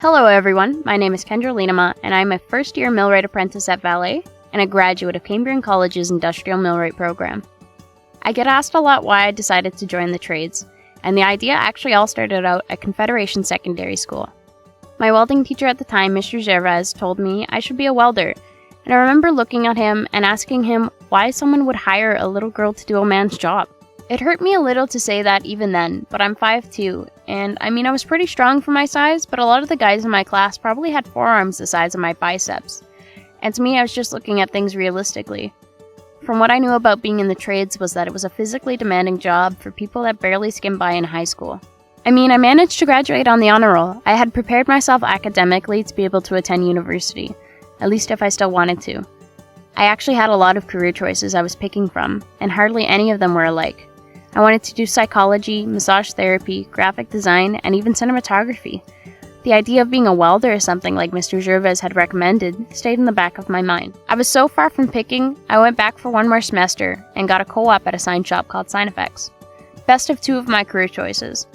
Hello everyone, my name is Trevor Liinamaa and I'm a first-year millwright apprentice at Valet and a graduate of Cambrian College's Industrial Millwright program. I get asked a lot why I decided to join the trades, and the idea actually all started out at Confederation Secondary School. My welding teacher at the time, Mr. Desjardins, told me I should be a welder, and I remember looking at him and asking him why someone would hire a little girl to do a man's job. It hurt me a little to say that even then, but I'm 5'2", and I was pretty strong for my size, but a lot of the guys in my class probably had forearms the size of my biceps. And to me, I was just looking at things realistically. From what I knew about being in the trades was that it was a physically demanding job for people that barely skimmed by in high school. I managed to graduate on the honor roll. I had prepared myself academically to be able to attend university, at least if I still wanted to. I actually had a lot of career choices I was picking from, and hardly any of them were alike. I wanted to do psychology, massage therapy, graphic design, and even cinematography. The idea of being a welder or something like Mr. Gervais had recommended stayed in the back of my mind. I was so far from picking, I went back for one more semester and got a co-op at a sign shop called Sign Effects. Best of two of my career choices.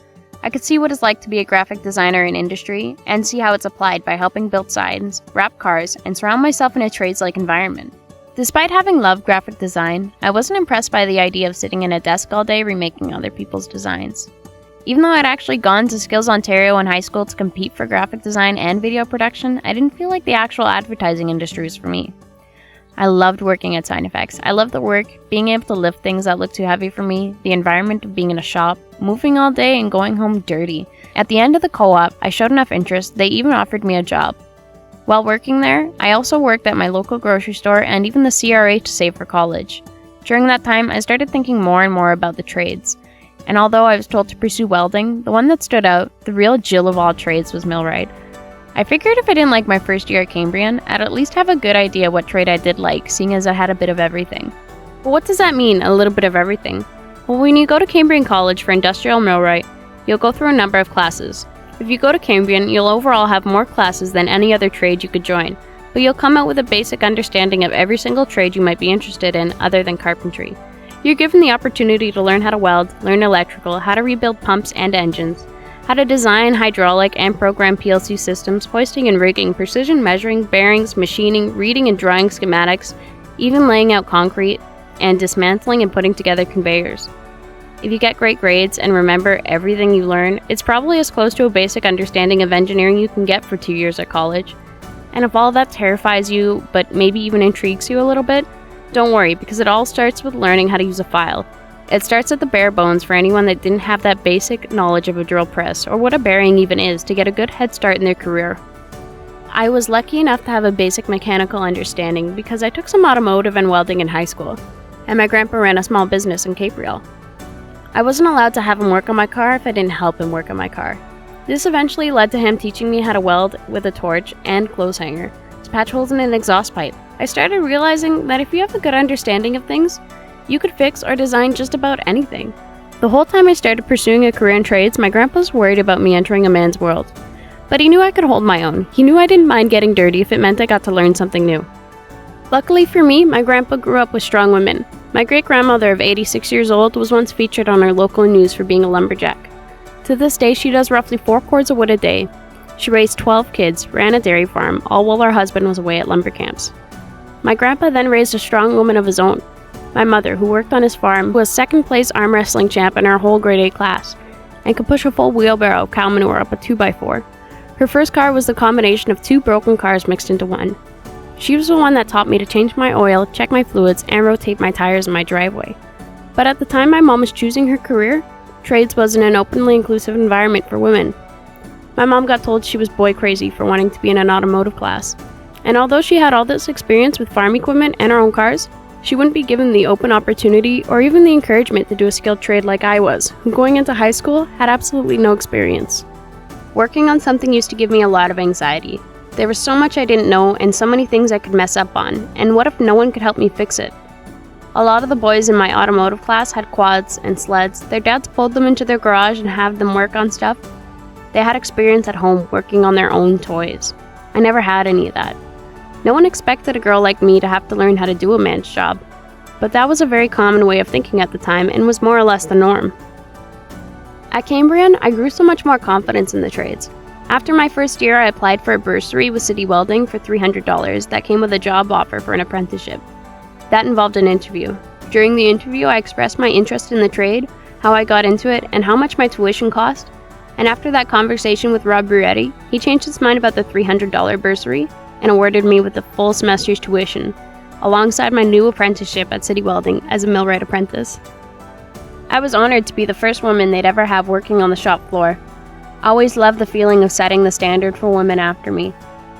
I could see what it's like to be a graphic designer in industry and see how it's applied by helping build signs, wrap cars, and surround myself in a trades-like environment. Despite having loved graphic design, I wasn't impressed by the idea of sitting in a desk all day remaking other people's designs. Even though I'd actually gone to Skills Ontario in high school to compete for graphic design and video production, I didn't feel like the actual advertising industry was for me. I loved working at Sign Effects. I loved the work, being able to lift things that looked too heavy for me, the environment of being in a shop, moving all day and going home dirty. At the end of the co-op, I showed enough interest, they even offered me a job. While working there, I also worked at my local grocery store and even the CRA to save for college. During that time, I started thinking more and more about the trades. And although I was told to pursue welding, the one that stood out, the real Jill of all trades, was millwright. I figured if I didn't like my first year at Cambrian, I'd at least have a good idea what trade I did like, seeing as I had a bit of everything. But what does that mean, a little bit of everything? Well, when you go to Cambrian College for Industrial Millwright, you'll go through a number of classes. If you go to Cambrian, you'll overall have more classes than any other trade you could join, but you'll come out with a basic understanding of every single trade you might be interested in other than carpentry. You're given the opportunity to learn how to weld, learn electrical, how to rebuild pumps and engines, how to design hydraulic and program PLC systems, hoisting and rigging, precision measuring, bearings, machining, reading and drawing schematics, even laying out concrete, and dismantling and putting together conveyors. If you get great grades and remember everything you learn, it's probably as close to a basic understanding of engineering you can get for 2 years at college. And if all that terrifies you, but maybe even intrigues you a little bit, don't worry, because it all starts with learning how to use a file. It starts at the bare bones for anyone that didn't have that basic knowledge of a drill press, or what a bearing even is, to get a good head start in their career. I was lucky enough to have a basic mechanical understanding because I took some automotive and welding in high school, and my grandpa ran a small business in Capreel. I wasn't allowed to have him work on my car if I didn't help him work on my car. This eventually led to him teaching me how to weld with a torch and clothes hanger, to patch holes in an exhaust pipe. I started realizing that if you have a good understanding of things, you could fix or design just about anything. The whole time I started pursuing a career in trades, my grandpa was worried about me entering a man's world. But he knew I could hold my own. He knew I didn't mind getting dirty if it meant I got to learn something new. Luckily for me, my grandpa grew up with strong women. My great-grandmother of 86 years old was once featured on our local news for being a lumberjack. To this day, she does roughly 4 cords of wood a day. She raised 12 kids, ran a dairy farm, all while her husband was away at lumber camps. My grandpa then raised a strong woman of his own. My mother, who worked on his farm, was second-place arm wrestling champ in our whole grade 8 class, and could push a full wheelbarrow of cow manure up a 2x4. Her first car was the combination of 2 broken cars mixed into one. She was the one that taught me to change my oil, check my fluids, and rotate my tires in my driveway. But at the time my mom was choosing her career, trades wasn't an openly inclusive environment for women. My mom got told she was boy crazy for wanting to be in an automotive class. And although she had all this experience with farm equipment and her own cars, she wouldn't be given the open opportunity or even the encouragement to do a skilled trade like I was, who going into high school had absolutely no experience. Working on something used to give me a lot of anxiety. There was so much I didn't know and so many things I could mess up on, and what if no one could help me fix it? A lot of the boys in my automotive class had quads and sleds. Their dads pulled them into their garage and had them work on stuff. They had experience at home working on their own toys. I never had any of that. No one expected a girl like me to have to learn how to do a man's job, but that was a very common way of thinking at the time and was more or less the norm. At Cambrian, I grew so much more confidence in the trades. After my first year, I applied for a bursary with City Welding for $300 that came with a job offer for an apprenticeship. That involved an interview. During the interview, I expressed my interest in the trade, how I got into it, and how much my tuition cost. And after that conversation with Rob Bruetti, he changed his mind about the $300 bursary and awarded me with the full semester's tuition, alongside my new apprenticeship at City Welding as a millwright apprentice. I was honored to be the first woman they'd ever have working on the shop floor. I always loved the feeling of setting the standard for women after me,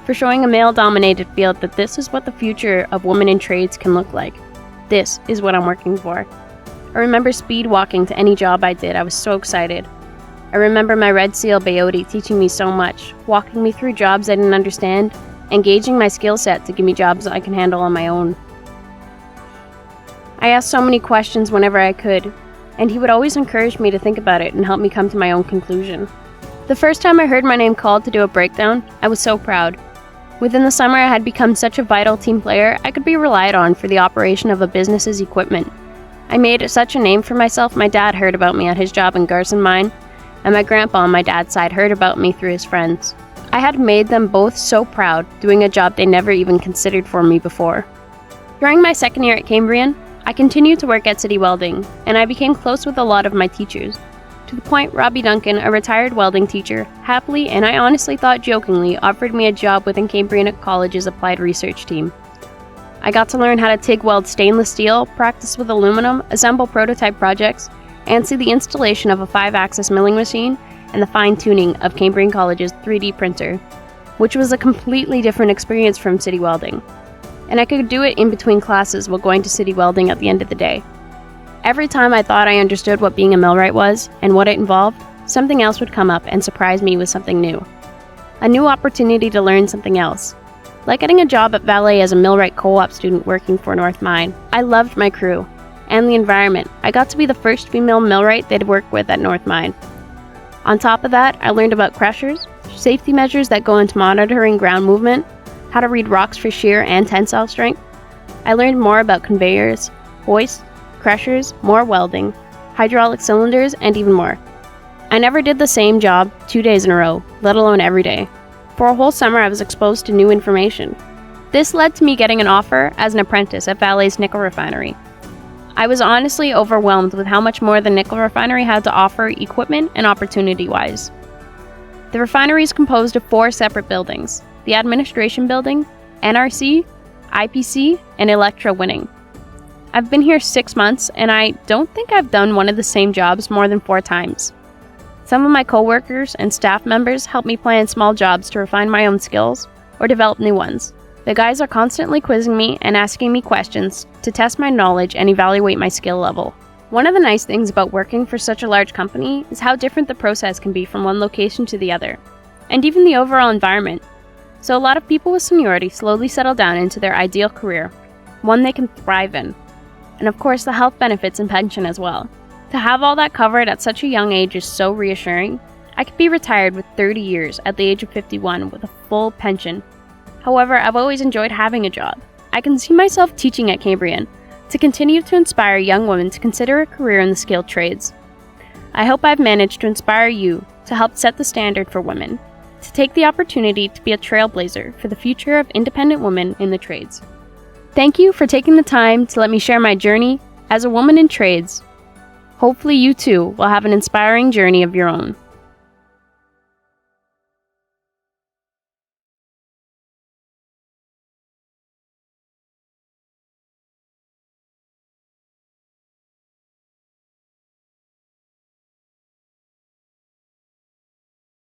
for showing a male-dominated field that this is what the future of women in trades can look like. This is what I'm working for. I remember speed walking to any job I did. I was so excited. I remember my Red Seal Bayote teaching me so much, walking me through jobs I didn't understand, and gauging my skill set to give me jobs I can handle on my own. I asked so many questions whenever I could, and he would always encourage me to think about it and help me come to my own conclusion. The first time I heard my name called to do a breakdown, I was so proud. Within the summer, I had become such a vital team player I could be relied on for the operation of a business's equipment. I made such a name for myself. My dad heard about me at his job in Garson Mine, and my grandpa on my dad's side heard about me through his friends. I had made them both so proud, doing a job they never even considered for me before. During my second year at Cambrian, I continued to work at City Welding, and I became close with a lot of my teachers, to the point Robbie Duncan, a retired welding teacher, happily and I honestly thought jokingly offered me a job within Cambrian College's applied research team. I got to learn how to TIG weld stainless steel, practice with aluminum, assemble prototype projects, and see the installation of a 5-axis milling machine and the fine-tuning of Cambrian College's 3D printer, which was a completely different experience from City Welding. And I could do it in between classes while going to City Welding at the end of the day. Every time I thought I understood what being a millwright was and what it involved, something else would come up and surprise me with something new. A new opportunity to learn something else. Like getting a job at Valet as a millwright co-op student working for North Mine. I loved my crew and the environment. I got to be the first female millwright they'd work with at North Mine. On top of that, I learned about crushers, safety measures that go into monitoring ground movement, how to read rocks for shear and tensile strength. I learned more about conveyors, hoists, crushers, more welding, hydraulic cylinders, and even more. I never did the same job 2 days in a row, let alone every day. For a whole summer, I was exposed to new information. This led to me getting an offer as an apprentice at Valet's nickel refinery. I was honestly overwhelmed with how much more the nickel refinery had to offer equipment and opportunity-wise. The refinery is composed of 4 separate buildings: the administration building, NRC, IPC, and electrowinning. I've been here 6 months, and I don't think I've done one of the same jobs more than 4 times. Some of my coworkers and staff members help me plan small jobs to refine my own skills or develop new ones. The guys are constantly quizzing me and asking me questions to test my knowledge and evaluate my skill level. One of the nice things about working for such a large company is how different the process can be from one location to the other, and even the overall environment. So a lot of people with seniority slowly settle down into their ideal career, one they can thrive in. And of course the health benefits and pension as well. To have all that covered at such a young age is so reassuring. I could be retired with 30 years at the age of 51 with a full pension. However, I've always enjoyed having a job. I can see myself teaching at Cambrian to continue to inspire young women to consider a career in the skilled trades. I hope I've managed to inspire you to help set the standard for women, to take the opportunity to be a trailblazer for the future of independent women in the trades. Thank you for taking the time to let me share my journey as a woman in trades. Hopefully you too will have an inspiring journey of your own.